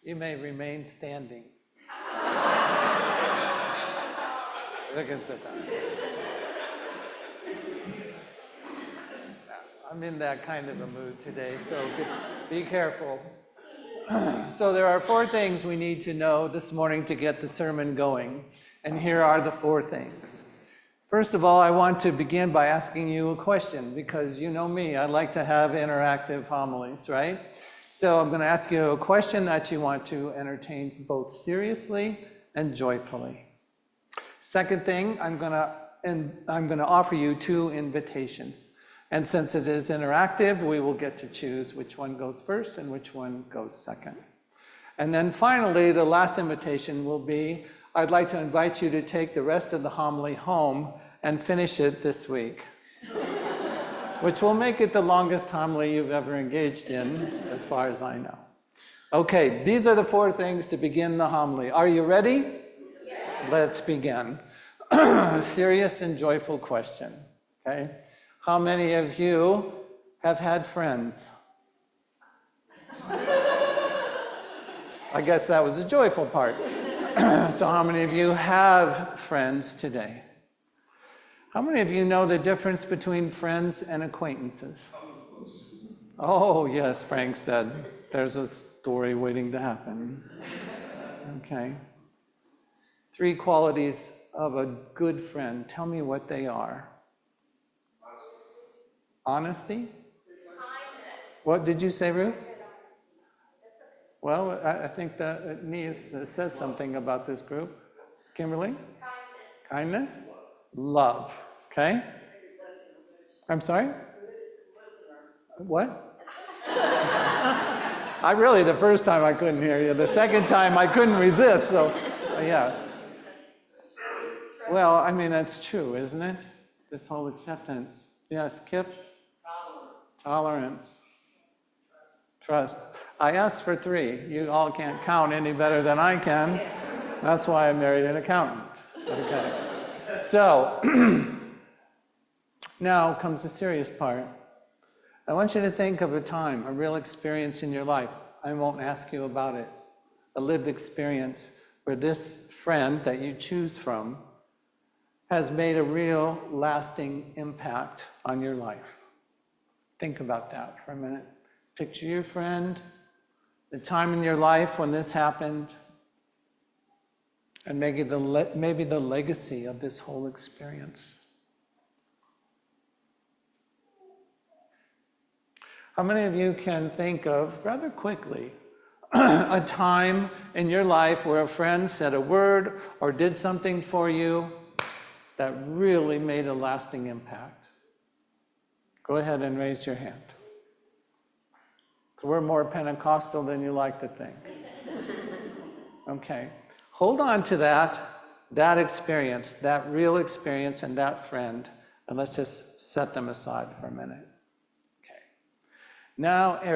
You may remain standing. You can sit down. I'm in that kind of a mood today, so be careful. So there are 4 things we need to know this morning to get the sermon going, and here are the 4 things. First of all, I want to begin by asking you a question, because you know me, I like to have interactive homilies, right? So I'm going to ask you a question that you want to entertain both seriously and joyfully. Second thing, I'm going to offer you 2 invitations. And since it is interactive, we will get to choose which one goes first and which one goes second. And then finally, the last invitation will be, I'd like to invite you to take the rest of the homily home and finish it this week, which will make it the longest homily you've ever engaged in, as far as I know. Okay, these are the 4 things to begin the homily. Are you ready? Yes. Let's begin. Serious and joyful question, okay? How many of you have had friends? I guess that was the joyful part. So how many of you have friends today? How many of you know the difference between friends and acquaintances? Oh, yes, Frank said. There's a story waiting to happen. Okay. 3 qualities of a good friend. Tell me what they are. Honesty? Kindness. What did you say, Ruth? Well, I think that Nia says something about this group. Kimberly? Kindness. Kindness? Love. Okay? I'm sorry? What? The first time I couldn't hear you. The second time I couldn't resist, so yeah. Well, I mean, that's true, isn't it? This whole acceptance. Yes, Kip? Tolerance. Trust. I asked for 3. You all can't count any better than I can. That's why I married an accountant. Okay. So, now comes the serious part. I want you to think of a time, a real experience in your life. I won't ask you about it. A lived experience where this friend that you choose from has made a real lasting impact on your life. Think about that for a minute. Picture your friend, the time in your life when this happened, and maybe the legacy of this whole experience. How many of you can think of, rather quickly, a time in your life where a friend said a word or did something for you that really made a lasting impact? Go ahead and raise your hand. So we're more Pentecostal than you like to think. Okay. Hold on to that experience, that real experience and that friend, and let's just set them aside for a minute. Okay. Now, Eric.